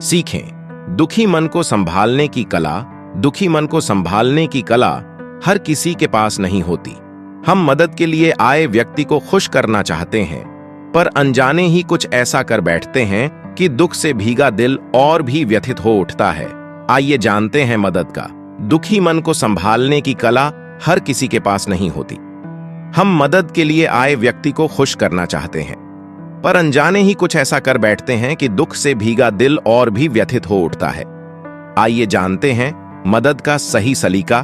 सीखें। दुखी मन को संभालने की कला। दुखी मन को संभालने की कला हर किसी के पास नहीं होती। हम मदद के लिए आए व्यक्ति को खुश करना चाहते हैं, पर अनजाने ही कुछ ऐसा कर बैठते हैं कि दुख से भीगा दिल और भी व्यथित हो उठता है। आइए जानते हैं मदद का। दुखी मन को संभालने की कला हर किसी के पास नहीं होती। हम मदद के लिए आए व्यक्ति को खुश करना चाहते हैं, पर अनजाने ही कुछ ऐसा कर बैठते हैं कि दुख से भीगा दिल और भी व्यथित हो उठता है। आइए जानते हैं मदद का सही सलीका।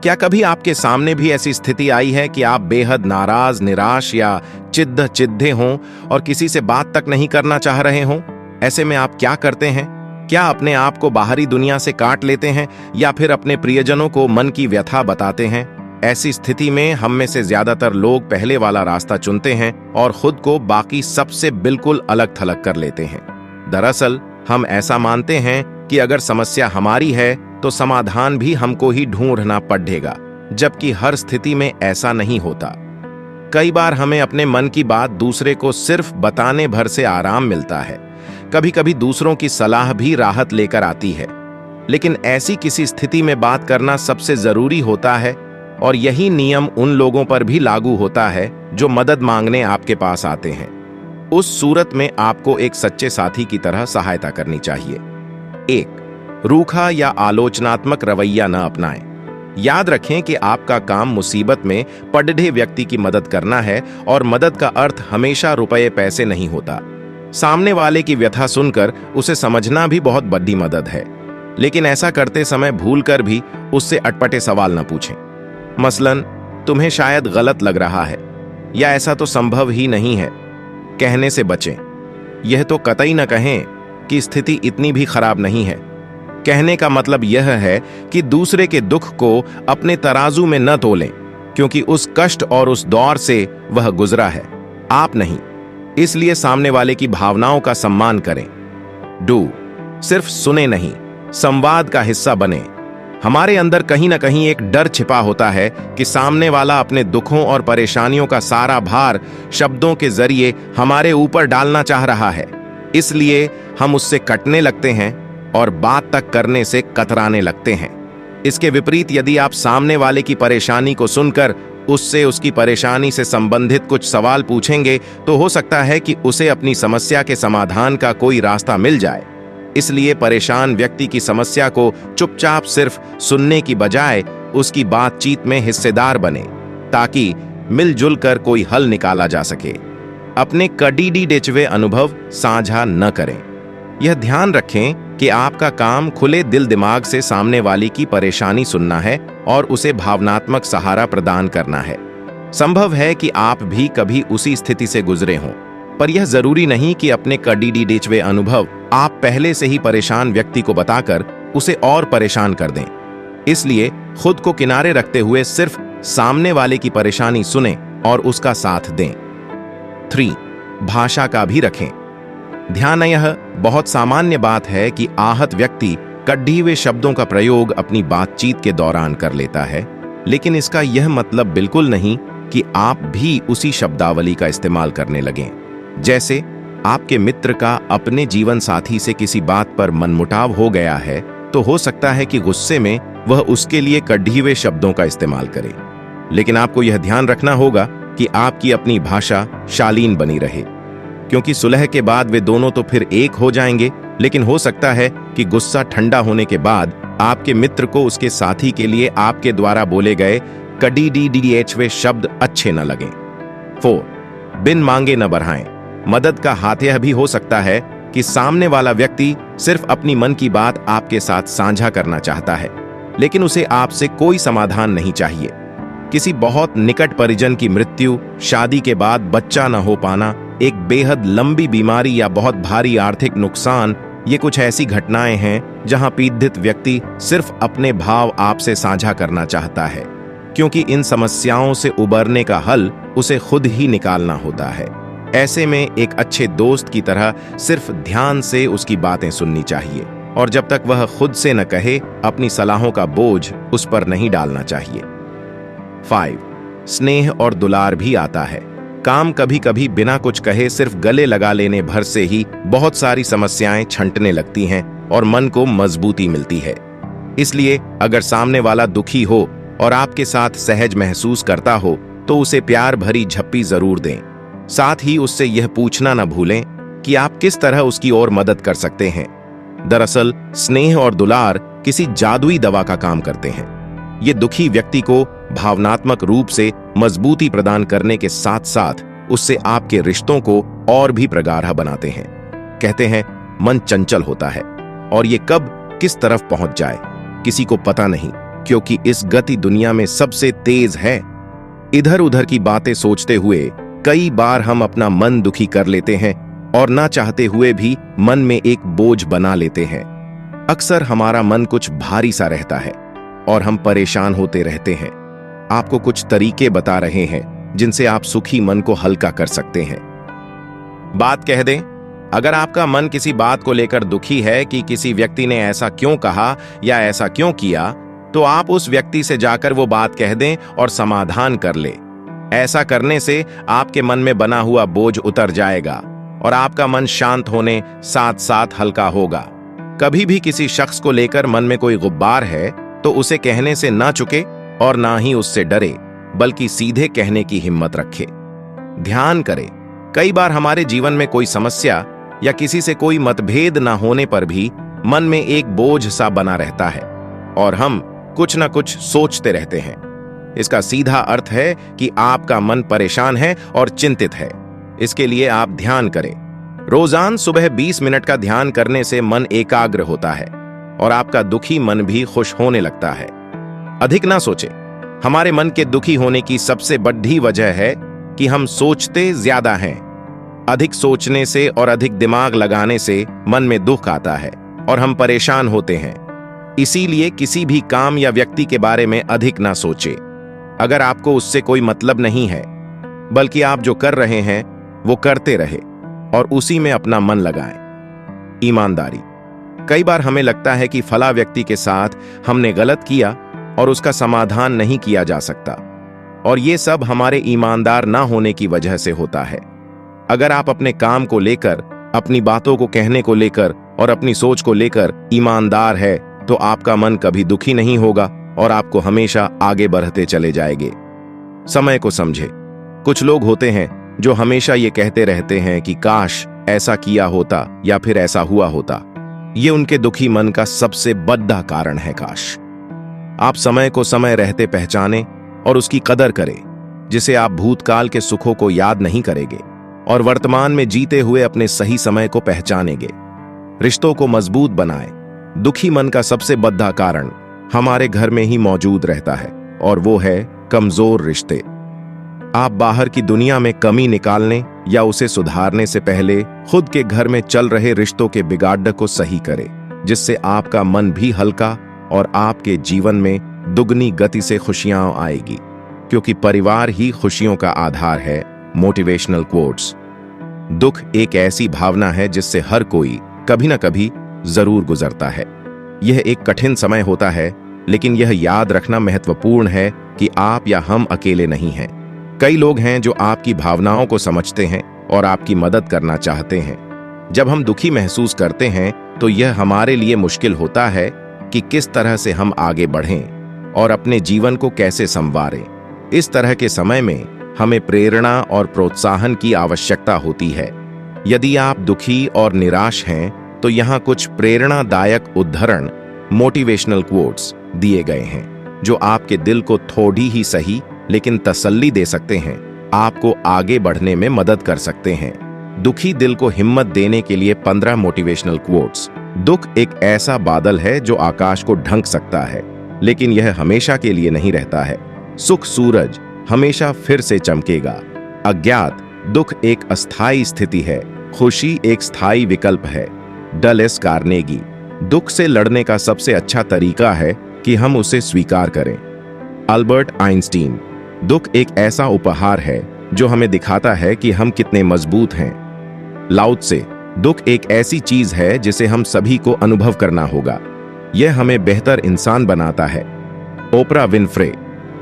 क्या कभी आपके सामने भी ऐसी स्थिति आई है कि आप बेहद नाराज, निराश या चिढ़े हों और किसी से बात तक नहीं करना चाह रहे हों? ऐसे में आप क्या करते हैं? क्या अपने आप को बाहरी दुनिया से काट लेते हैं या फिर अपने प्रियजनों को मन की व्यथा बताते हैं? ऐसी स्थिति में हम में से ज्यादातर लोग पहले वाला रास्ता चुनते हैं और खुद को बाकी सबसे बिल्कुल अलग थलग कर लेते हैं। दरअसल हम ऐसा मानते हैं कि अगर समस्या हमारी है तो समाधान भी हमको ही ढूंढना पड़ेगा, जबकि हर स्थिति में ऐसा नहीं होता। कई बार हमें अपने मन की बात दूसरे को सिर्फ बताने भर से आराम मिलता है। कभी कभी दूसरों की सलाह भी राहत लेकर आती है, लेकिन ऐसी किसी स्थिति में बात करना सबसे जरूरी होता है। और यही नियम उन लोगों पर भी लागू होता है जो मदद मांगने आपके पास आते हैं। उस सूरत में आपको एक सच्चे साथी की तरह सहायता करनी चाहिए। 1. रूखा या आलोचनात्मक रवैया न अपनाएं। याद रखें कि आपका काम मुसीबत में पड़े व्यक्ति की मदद करना है और मदद का अर्थ हमेशा रुपये पैसे नहीं होता। सामने वाले की व्यथा सुनकर उसे समझना भी बहुत बड़ी मदद है, लेकिन ऐसा करते समय भूलकर भी उससे अटपटे सवाल न पूछें। मसलन, तुम्हें शायद गलत लग रहा है या ऐसा तो संभव ही नहीं है, कहने से बचें। यह तो कतई न कहें कि स्थिति इतनी भी खराब नहीं है। कहने का मतलब यह है कि दूसरे के दुख को अपने तराजू में न तोलें, क्योंकि उस कष्ट और उस दौर से वह गुजरा है, आप नहीं। इसलिए सामने वाले की भावनाओं का सम्मान करें। सिर्फ सुने नहीं, संवाद का हिस्सा बने। हमारे अंदर कहीं ना कहीं एक डर छिपा होता है कि सामने वाला अपने दुखों और परेशानियों का सारा भार शब्दों के जरिए हमारे ऊपर डालना चाह रहा है। इसलिए हम उससे कटने लगते हैं और बात तक करने से कतराने लगते हैं। इसके विपरीत यदि आप सामने वाले की परेशानी को सुनकर उससे उसकी परेशानी से संबंधित कुछ सवाल पूछेंगे, तो हो सकता है कि उसे अपनी समस्या के समाधान का कोई रास्ता मिल जाए। इसलिए परेशान व्यक्ति की समस्या को चुपचाप सिर्फ सुनने की बजाय उसकी बातचीत में हिस्सेदार बने, ताकि मिलजुल कर कोई हल निकाला जा सके। अपने कड़ीडे अनुभव साझा न करें। यह ध्यान रखें कि आपका काम खुले दिल दिमाग से सामने वाली की परेशानी सुनना है और उसे भावनात्मक सहारा प्रदान करना है। संभव है कि आप भी कभी उसी स्थिति से गुजरे हों, पर यह जरूरी नहीं कि अपने कड़ीडे अनुभव आप पहले से ही परेशान व्यक्ति को बताकर उसे और परेशान कर दें। इसलिए खुद को किनारे रखते हुए सिर्फ सामने वाले की परेशानी सुने और उसका साथ दें। 3. भाषा का भी रखें ध्यान। यह बहुत सामान्य बात है कि आहत व्यक्ति कढ़ी हुए शब्दों का प्रयोग अपनी बातचीत के दौरान कर लेता है, लेकिन इसका यह मतलब बिल्कुल नहीं कि आप भी उसी शब्दावली का इस्तेमाल करने लगें। जैसे आपके मित्र का अपने जीवन साथी से किसी बात पर मनमुटाव हो गया है, तो हो सकता है कि गुस्से में वह उसके लिए कढ़ी हुए शब्दों का इस्तेमाल करे। लेकिन आपको यह ध्यान रखना होगा कि आपकी अपनी भाषा शालीन बनी रहे, क्योंकि सुलह के बाद वे दोनों तो फिर एक हो जाएंगे, लेकिन हो सकता है कि गुस्सा ठंडा होने के बाद आपके मित्र को उसके साथी के लिए आपके द्वारा बोले गए कड़ीडे शब्द अच्छे न लगें। 4. बिन मांगे न बढ़ाएं। मदद का हाथ यह भी हो सकता है कि सामने वाला व्यक्ति सिर्फ अपनी मन की बात आपके साथ साझा करना चाहता है, लेकिन उसे आपसे कोई समाधान नहीं चाहिए। किसी बहुत निकट परिजन की मृत्यु, शादी के बाद बच्चा न हो पाना, एक बेहद लंबी बीमारी या बहुत भारी आर्थिक नुकसान, ये कुछ ऐसी घटनाएं हैं जहां पीड़ित व्यक्ति सिर्फ अपने भाव आपसे साझा करना चाहता है, क्योंकि इन समस्याओं से उबरने का हल उसे खुद ही निकालना होता है। ऐसे में एक अच्छे दोस्त की तरह सिर्फ ध्यान से उसकी बातें सुननी चाहिए, और जब तक वह खुद से न कहे, अपनी सलाहों का बोझ उस पर नहीं डालना चाहिए। 5. स्नेह और दुलार भी आता है। काम कभी कभी बिना कुछ कहे सिर्फ गले लगा लेने भर से ही बहुत सारी समस्याएं छंटने लगती हैं और मन को मजबूती मिलती है। इसलिए अगर सामने वाला दुखी हो और आपके साथ सहज महसूस करता हो तो उसे प्यार भरी झप्पी जरूर दें। साथ ही उससे यह पूछना न भूलें कि आप किस तरह उसकी ओर मदद कर सकते हैं। दरअसल स्नेह और दुलार किसी जादुई दवा का काम करते हैं। ये दुखी व्यक्ति को भावनात्मक रूप से मजबूती प्रदान करने के साथ साथ उससे आपके रिश्तों को और भी प्रगाढ़ बनाते हैं। कहते हैं मन चंचल होता है और ये कब किस तरफ पहुंच जाए किसी को पता नहीं, क्योंकि इस गति दुनिया में सबसे तेज है। इधर उधर की बातें सोचते हुए कई बार हम अपना मन दुखी कर लेते हैं और ना चाहते हुए भी मन में एक बोझ बना लेते हैं। अक्सर हमारा मन कुछ भारी सा रहता है और हम परेशान होते रहते हैं। आपको कुछ तरीके बता रहे हैं जिनसे आप सुखी मन को हल्का कर सकते हैं। बात कह दें, अगर आपका मन किसी बात को लेकर दुखी है कि किसी व्यक्ति ने ऐसा क्यों कहा या ऐसा क्यों किया, तो आप उस व्यक्ति से जाकर वो बात कह दें और समाधान कर ले। ऐसा करने से आपके मन में बना हुआ बोझ उतर जाएगा और आपका मन शांत होने साथ साथ हल्का होगा। कभी भी किसी शख्स को लेकर मन में कोई गुब्बार है तो उसे कहने से ना चुके और ना ही उससे डरे, बल्कि सीधे कहने की हिम्मत रखे। ध्यान करें, कई बार हमारे जीवन में कोई समस्या या किसी से कोई मतभेद ना होने पर भी मन में एक बोझ सा बना रहता है और हम कुछ ना कुछ सोचते रहते हैं। इसका सीधा अर्थ है कि आपका मन परेशान है और चिंतित है। इसके लिए आप ध्यान करें। रोजाना सुबह 20 मिनट का ध्यान करने से मन एकाग्र होता है और आपका दुखी मन भी खुश होने लगता है। अधिक ना सोचें। हमारे मन के दुखी होने की सबसे बड़ी वजह है कि हम सोचते ज्यादा हैं। अधिक सोचने से और अधिक दिमाग लगाने से मन में दुख आता है और हम परेशान होते हैं। इसीलिए किसी भी काम या व्यक्ति के बारे में अधिक ना सोचें। अगर आपको उससे कोई मतलब नहीं है, बल्कि आप जो कर रहे हैं वो करते रहे और उसी में अपना मन लगाएं। ईमानदारी। कई बार हमें लगता है कि फला व्यक्ति के साथ हमने गलत किया और उसका समाधान नहीं किया जा सकता, और ये सब हमारे ईमानदार ना होने की वजह से होता है। अगर आप अपने काम को लेकर, अपनी बातों को कहने को लेकर और अपनी सोच को लेकर ईमानदार है तो आपका मन कभी दुखी नहीं होगा और आपको हमेशा आगे बढ़ते चले जाएंगे। समय को समझे। कुछ लोग होते हैं जो हमेशा ये कहते रहते हैं कि काश ऐसा किया होता या फिर ऐसा हुआ होता। ये उनके दुखी मन का सबसे बड़ा कारण है। काश आप समय को समय रहते पहचाने और उसकी कदर करें, जिसे आप भूतकाल के सुखों को याद नहीं करेंगे और वर्तमान में जीते हुए अपने सही समय को पहचानेंगे। रिश्तों को मजबूत बनाएं। दुखी मन का सबसे बड़ा कारण हमारे घर में ही मौजूद रहता है और वो है कमजोर रिश्ते। आप बाहर की दुनिया में कमी निकालने या उसे सुधारने से पहले खुद के घर में चल रहे रिश्तों के बिगाड़ को सही करें, जिससे आपका मन भी हल्का और आपके जीवन में दुगनी गति से खुशियां आएगी, क्योंकि परिवार ही खुशियों का आधार है। Motivational quotes. दुख एक ऐसी भावना है जिससे हर कोई कभी ना कभी जरूर गुजरता है। यह एक कठिन समय होता है, लेकिन यह याद रखना महत्वपूर्ण है कि आप या हम अकेले नहीं हैं। कई लोग हैं जो आपकी भावनाओं को समझते हैं और आपकी मदद करना चाहते हैं। जब हम दुखी महसूस करते हैं तो यह हमारे लिए मुश्किल होता है कि किस तरह से हम आगे बढ़ें और अपने जीवन को कैसे संवारें। इस तरह के समय में हमें प्रेरणा और प्रोत्साहन की आवश्यकता होती है। यदि आप दुखी और निराश हैं तो यहाँ कुछ प्रेरणादायक उद्धरण, मोटिवेशनल कोट्स दिए गए हैं जो आपके दिल को थोड़ी ही सही लेकिन तसल्ली दे सकते हैं, आपको आगे बढ़ने में मदद कर सकते हैं। दुखी दिल को हिम्मत देने के लिए 15 मोटिवेशनल कोट्स। दुख एक ऐसा बादल है जो आकाश को ढंक सकता है, लेकिन यह हमेशा के लिए नहीं रहता है। सुख सूरज हमेशा फिर से चमकेगा। अज्ञात दुख एक अस्थायी स्थिति है, खुशी एक स्थायी विकल्प है। Dulles Carnegie. दुख से लड़ने का सबसे अच्छा तरीका है कि हम उसे स्वीकार करें। Albert Einstein. दुख एक ऐसा उपहार है जो हमें दिखाता है कि हम कितने मजबूत हैं। लाओ त्से। दुख एक ऐसी चीज है जिसे हम सभी को अनुभव करना होगा, यह हमें बेहतर इंसान बनाता है। Oprah Winfrey.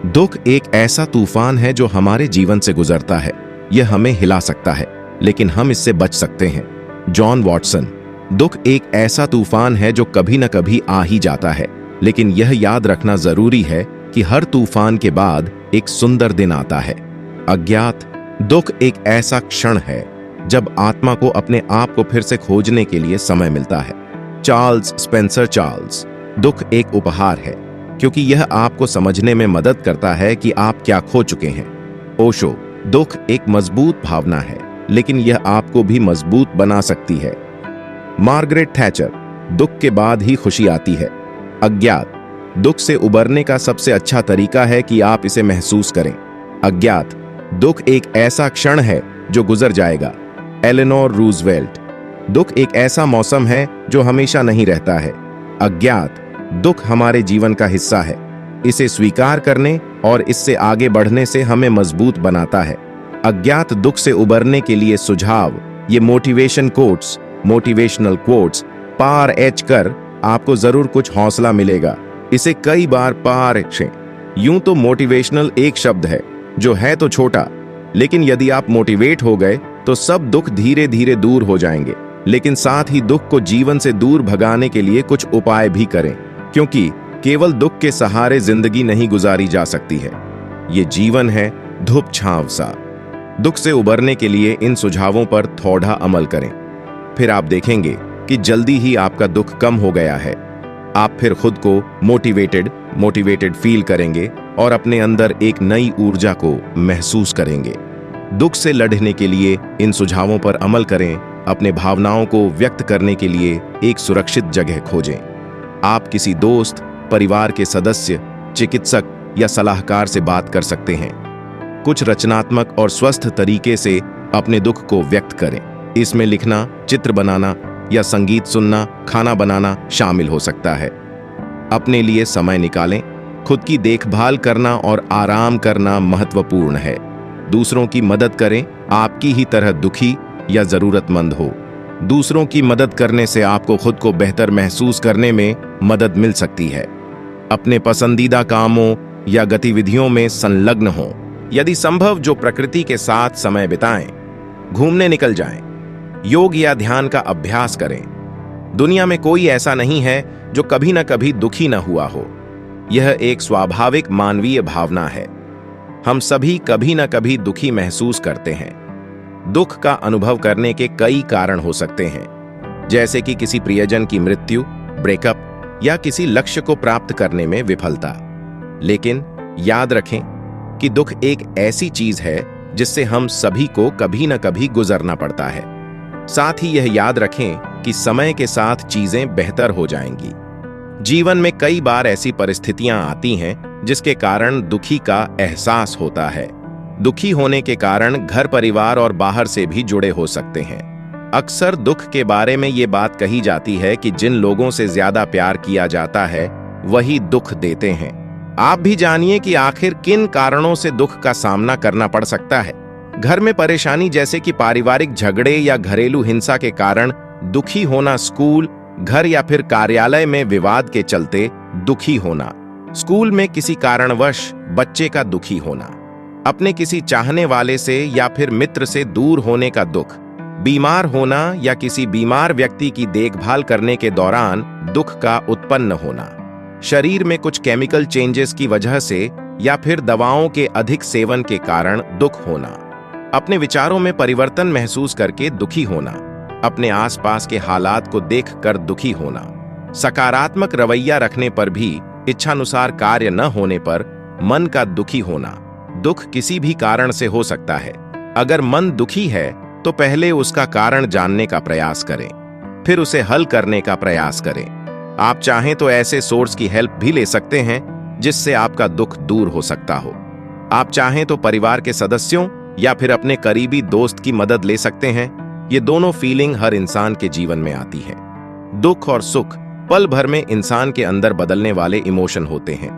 दुख एक ऐसा तूफान है जो हमारे जीवन से गुजरता है, यह हमें हिला सकता है, लेकिन हम इससे बच सकते हैं। John Watson. दुख एक ऐसा तूफान है जो कभी न कभी आ ही जाता है, लेकिन यह याद रखना जरूरी है कि हर तूफान के बाद एक सुंदर दिन आता है। अज्ञात। दुख एक ऐसा क्षण है जब आत्मा को अपने आप को फिर से खोजने के लिए समय मिलता है। Charles Spencer. चार्ल्स। दुख एक उपहार है क्योंकि यह आपको समझने में मदद करता है कि आप क्या खो चुके हैं। ओशो। दुख एक मजबूत भावना है, लेकिन यह आपको भी मजबूत बना सकती है। Margaret Thatcher. दुख के बाद ही खुशी आती है। अज्ञात। दुख से उबरने का सबसे अच्छा तरीका है कि आप इसे महसूस करें। अज्ञात। दुख एक ऐसा क्षण है जो गुजर जाएगा। Eleanor Roosevelt. दुख एक ऐसा मौसम है जो हमेशा नहीं रहता है। अज्ञात। दुख हमारे जीवन का हिस्सा है। इसे स्वीकार करने और इससे आगे बढ़ने से हमें मजबूत बनाता है। अज्ञात दुख से उबरने के लिए सुझाव। ये मोटिवेशनल कोट्स पार एच कर आपको जरूर कुछ हौसला मिलेगा। इसे कई बार पार एचें। यूं तो मोटिवेशनल एक शब्द है जो है तो छोटा, लेकिन यदि आप मोटिवेट हो गए तो सब दुख धीरे धीरे दूर हो जाएंगे। लेकिन साथ ही दुख को जीवन से दूर भगाने के लिए कुछ उपाय भी करें, क्योंकि केवल दुख के सहारे जिंदगी नहीं गुजारी जा सकती है। ये जीवन है धूप छांव सा। दुख से उबरने के लिए इन सुझावों पर थोड़ा अमल करें, फिर आप देखेंगे कि जल्दी ही आपका दुख कम हो गया है। आप फिर खुद को मोटिवेटेड फील करेंगे और अपने अंदर एक नई ऊर्जा को महसूस करेंगे। दुख से लड़ने के लिए इन सुझावों पर अमल करें। अपने भावनाओं को व्यक्त करने के लिए एक सुरक्षित जगह खोजें। आप किसी दोस्त, परिवार के सदस्य, चिकित्सक या सलाहकार से बात कर सकते हैं। कुछ रचनात्मक और स्वस्थ तरीके से अपने दुख को व्यक्त करें। इसमें लिखना, चित्र बनाना या संगीत सुनना, खाना बनाना शामिल हो सकता है। अपने लिए समय निकालें। खुद की देखभाल करना और आराम करना महत्वपूर्ण है। दूसरों की मदद करें, आपकी ही तरह दुखी या जरूरतमंद हो। दूसरों की मदद करने से आपको खुद को बेहतर महसूस करने में मदद मिल सकती है। अपने पसंदीदा कामों या गतिविधियों में संलग्न हों। यदि संभव जो प्रकृति के साथ समय बिताएं, घूमने निकल जाएं, योग या ध्यान का अभ्यास करें। दुनिया में कोई ऐसा नहीं है जो कभी न कभी दुखी न हुआ हो। यह एक स्वाभाविक मानवीय भावना है। हम सभी कभी न कभी दुखी महसूस करते हैं। दुख का अनुभव करने के कई कारण हो सकते हैं, जैसे कि किसी प्रियजन की मृत्यु, ब्रेकअप या किसी लक्ष्य को प्राप्त करने में विफलता। लेकिन याद रखें कि दुख एक ऐसी चीज है जिससे हम सभी को कभी न कभी गुजरना पड़ता है। साथ ही यह याद रखें कि समय के साथ चीजें बेहतर हो जाएंगी। जीवन में कई बार ऐसी परिस्थितियां आती हैं जिसके कारण दुखी का एहसास होता है। दुखी होने के कारण घर, परिवार और बाहर से भी जुड़े हो सकते हैं। अक्सर दुख के बारे में ये बात कही जाती है कि जिन लोगों से ज्यादा प्यार किया जाता है वही दुख देते हैं। आप भी जानिए कि आखिर किन कारणों से दुख का सामना करना पड़ सकता है। घर में परेशानी जैसे कि पारिवारिक झगड़े या घरेलू हिंसा के कारण दुखी होना। स्कूल, घर या फिर कार्यालय में विवाद के चलते दुखी होना। स्कूल में किसी कारणवश बच्चे का दुखी होना। अपने किसी चाहने वाले से या फिर मित्र से दूर होने का दुख। बीमार होना या किसी बीमार व्यक्ति की देखभाल करने के दौरान दुख का उत्पन्न होना। शरीर में कुछ केमिकल चेंजेस की वजह से या फिर दवाओं के अधिक सेवन के कारण दुख होना। अपने विचारों में परिवर्तन महसूस करके दुखी होना। अपने आसपास के हालात को देखकर दुखी होना। सकारात्मक रवैया रखने पर भी इच्छानुसार कार्य न होने पर मन का दुखी होना। दुख किसी भी कारण से हो सकता है। अगर मन दुखी है तो पहले उसका कारण जानने का प्रयास करें, फिर उसे हल करने का प्रयास करें। आप चाहें तो ऐसे सोर्स की हेल्प भी ले सकते हैं जिससे आपका दुख दूर हो सकता हो। आप चाहें तो परिवार के सदस्यों या फिर अपने करीबी दोस्त की मदद ले सकते हैं। ये दोनों फीलिंग हर इंसान के जीवन में आती है। दुख और सुख पल भर में इंसान के अंदर बदलने वाले इमोशन होते हैं।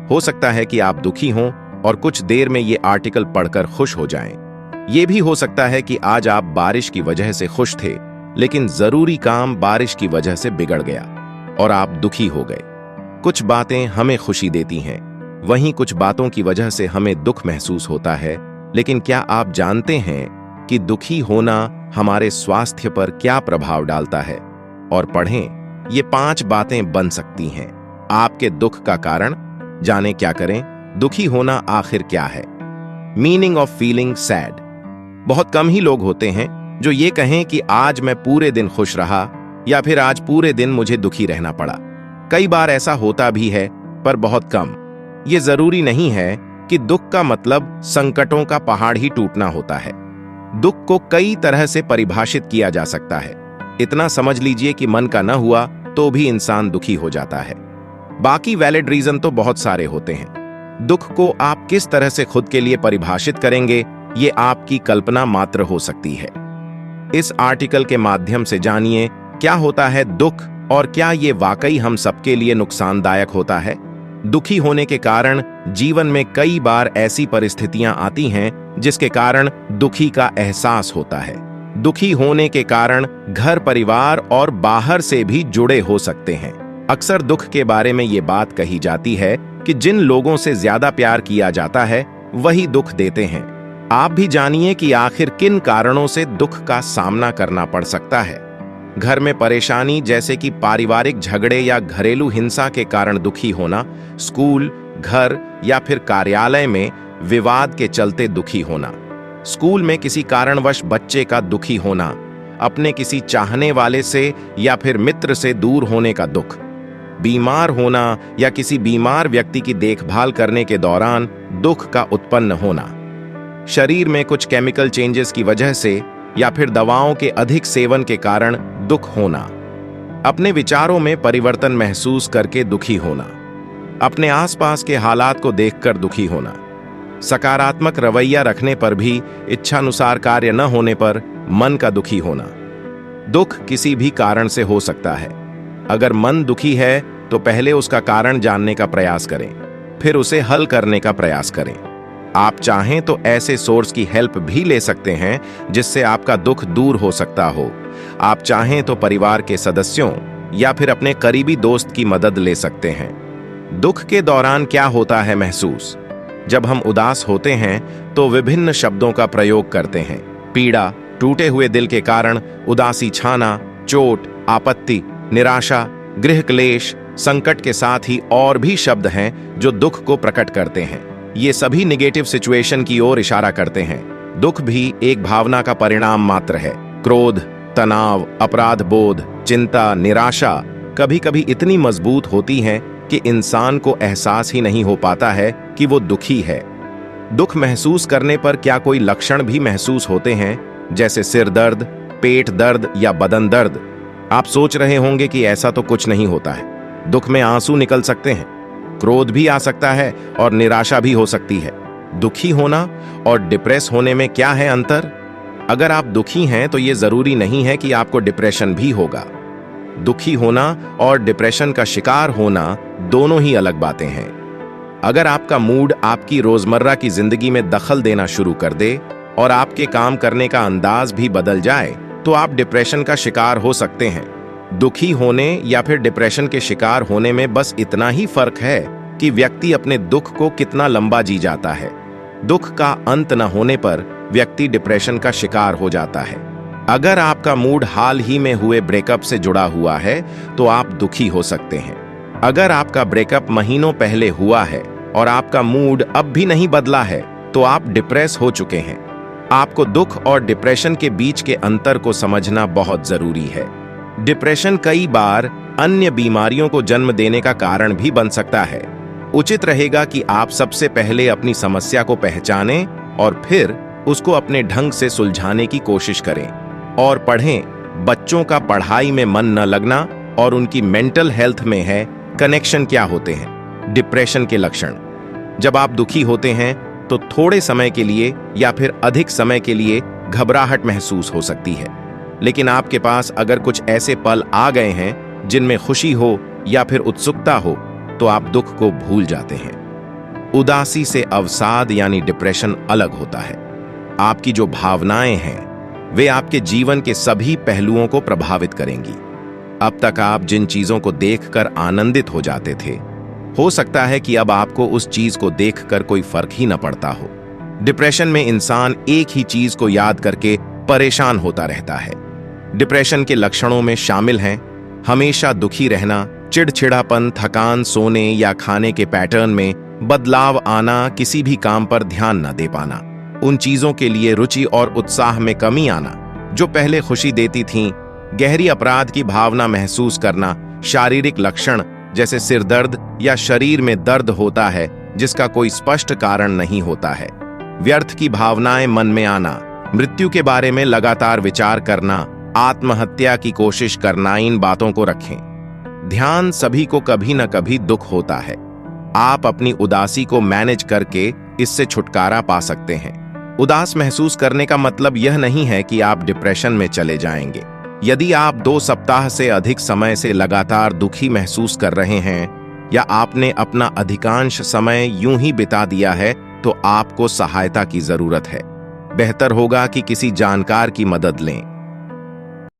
हो सकता है कि आप दुखी हों और कुछ देर में ये आर्टिकल पढ़कर खुश हो जाएं। ये भी हो सकता है कि आज आप बारिश की वजह से खुश थे, लेकिन जरूरी काम बारिश की वजह से बिगड़ गया और आप दुखी हो गए। कुछ बातें हमें खुशी देती हैं, वहीं कुछ बातों की वजह से हमें दुख महसूस होता है। लेकिन क्या आप जानते हैं कि दुखी होना हमारे स्वास्थ्य पर क्या प्रभाव डालता है? और पढ़ें, ये 5 बातें बन सकती हैं आपके दुख का कारण। जाने क्या करें, दुखी होना आखिर क्या है? Meaning of feeling sad. बहुत कम ही लोग होते हैं जो ये कहें कि आज मैं पूरे दिन खुश रहा या फिर आज पूरे दिन मुझे दुखी रहना पड़ा। कई बार ऐसा होता भी है, पर बहुत कम। ये जरूरी नहीं है कि दुख का मतलब संकटों का पहाड़ ही टूटना होता है। दुख को कई तरह से परिभाषित किया जा सकता है। इतना समझ लीजिए कि मन का न हुआ तो भी इंसान दुखी हो जाता है। बाकी वैलिड रीजन तो बहुत सारे होते हैं। दुख को आप किस तरह से खुद के लिए परिभाषित करेंगे, ये आपकी कल्पना मात्र हो सकती है। इस आर्टिकल के माध्यम से जानिए क्या होता है दुख और क्या ये वाकई हम सबके लिए नुकसानदायक होता है। दुखी होने के कारण जीवन में कई बार ऐसी परिस्थितियां आती हैं जिसके कारण दुखी का एहसास होता है। दुखी होने के कारण घर, परिवार और बाहर से भी जुड़े हो सकते हैं। अक्सर दुख के बारे में ये बात कही जाती है कि जिन लोगों से ज्यादा प्यार किया जाता है वही दुख देते हैं। आप भी जानिए कि आखिर किन कारणों से दुख का सामना करना पड़ सकता है। घर में परेशानी जैसे कि पारिवारिक झगड़े या घरेलू हिंसा के कारण दुखी होना, स्कूल, घर या फिर कार्यालय में विवाद के चलते दुखी होना, स्कूल में किसी कारणवश बच्चे का दुखी होना, अपने किसी चाहने वाले से या फिर मित्र से दूर होने का दुख, बीमार होना या किसी बीमार व्यक्ति की देखभाल करने के दौरान दुख का उत्पन्न होना, शरीर में कुछ केमिकल चेंजेस की वजह से या फिर दवाओं के अधिक सेवन के कारण दुख होना, अपने विचारों में परिवर्तन महसूस करके दुखी होना, अपने आसपास के हालात को देखकर दुखी होना, सकारात्मक रवैया रखने पर भी इच्छानुसार कार्य न होने पर मन का दुखी होना। दुख किसी भी कारण से हो सकता है। अगर मन दुखी है तो पहले उसका कारण जानने का प्रयास करें, फिर उसे हल करने का प्रयास करें। आप चाहें तो ऐसे सोर्स की हेल्प भी ले सकते हैं जिससे आपका दुख दूर हो सकता हो। आप चाहें तो परिवार के सदस्यों या फिर अपने करीबी दोस्त की मदद ले सकते हैं। दुख के दौरान क्या होता है महसूस? जब हम उदास होते हैं तो विभिन्न शब्दों का प्रयोग करते हैं। पीड़ा, टूटे हुए दिल के कारण उदासी छाना, चोट, आपत्ति, निराशा, गृह क्लेश, संकट के साथ ही और भी शब्द हैं जो दुख को प्रकट करते हैं। ये सभी निगेटिव सिचुएशन की ओर इशारा करते हैं। दुख भी एक भावना का परिणाम मात्र है। क्रोध, तनाव, अपराध बोध, चिंता, निराशा कभी कभी इतनी मजबूत होती हैं कि इंसान को एहसास ही नहीं हो पाता है कि वो दुखी है। दुख महसूस करने पर क्या कोई लक्षण भी महसूस होते हैं, जैसे सिर दर्द, पेट दर्द या बदन दर्द? आप सोच रहे होंगे कि ऐसा तो कुछ नहीं होता है। दुख में आंसू निकल सकते हैं, क्रोध भी आ सकता है और निराशा भी हो सकती है। दुखी होना और डिप्रेस होने में क्या है अंतर? अगर आप दुखी हैं तो ये जरूरी नहीं है कि आपको डिप्रेशन भी होगा। दुखी होना और डिप्रेशन का शिकार होना दोनों ही अलग बातें हैं। अगर आपका मूड आपकी रोजमर्रा की जिंदगी में दखल देना शुरू कर दे और आपके काम करने का अंदाज भी बदल जाए तो आप डिप्रेशन का शिकार हो सकते हैं। दुखी होने या फिर डिप्रेशन के शिकार होने में बस इतना ही फर्क है कि व्यक्ति अपने दुख को कितना लंबा जी जाता है। दुख का अंत न होने पर व्यक्ति डिप्रेशन का शिकार हो जाता है। अगर आपका मूड हाल ही में हुए ब्रेकअप से जुड़ा हुआ है तो आप दुखी हो सकते हैं। अगर आपका ब्रेकअप महीनों पहले हुआ है और आपका मूड अब भी नहीं बदला है तो आप डिप्रेस हो चुके हैं। आपको दुख और डिप्रेशन के बीच के अंतर को समझना बहुत जरूरी है। डिप्रेशन कई बार अन्य बीमारियों को जन्म देने का कारण भी बन सकता है। उचित रहेगा कि आप सबसे पहले अपनी समस्या को पहचानें और फिर उसको अपने ढंग से सुलझाने की कोशिश करें। और पढ़ें, बच्चों का पढ़ाई में मन न लगना और उनकी मेंटल हेल्थ में है कनेक्शन क्या होते हैं। डिप्रेशन के लक्षण: जब आप दुखी होते हैं तो थोड़े समय के लिए या फिर अधिक समय के लिए घबराहट महसूस हो सकती है, लेकिन आपके पास अगर कुछ ऐसे पल आ गए हैं जिनमें खुशी हो या फिर उत्सुकता हो तो आप दुख को भूल जाते हैं। उदासी से अवसाद यानी डिप्रेशन अलग होता है। आपकी जो भावनाएं हैं वे आपके जीवन के सभी पहलुओं को प्रभावित करेंगी। अब तक आप जिन चीजों को देखकर आनंदित हो जाते थे, हो सकता है कि अब आपको उस चीज को देखकर कोई फर्क ही न पड़ता हो। डिप्रेशन में इंसान एक ही चीज को याद करके परेशान होता रहता है। डिप्रेशन के लक्षणों में शामिल हैं हमेशा दुखी रहना, चिड़चिड़ापन, थकान, सोने या खाने के पैटर्न में बदलाव आना, किसी भी काम पर ध्यान न दे पाना, उन चीजों के लिए रुचि और उत्साह में कमी आना जो पहले खुशी देती थीं, गहरी अपराध की भावना महसूस करना, शारीरिक लक्षण जैसे सिर दर्द या शरीर में दर्द होता है जिसका कोई स्पष्ट कारण नहीं होता है, व्यर्थ की भावनाएं मन में आना, मृत्यु के बारे में लगातार विचार करना, आत्महत्या की कोशिश करना, इन बातों को रखें। ध्यान सभी को कभी न कभी दुख होता है। आप अपनी उदासी को मैनेज करके इससे छुटकारा पा सकते हैं। उदास महसूस करने का मतलब यह नहीं है कि आप डिप्रेशन में चले जाएंगे। यदि आप 2 सप्ताह से अधिक समय से लगातार दुखी महसूस कर रहे हैं या आपने अपना अधिकांश समय यूं ही बिता दिया है, तो आपको सहायता की जरूरत है। बेहतर होगा कि किसी जानकार की मदद लें।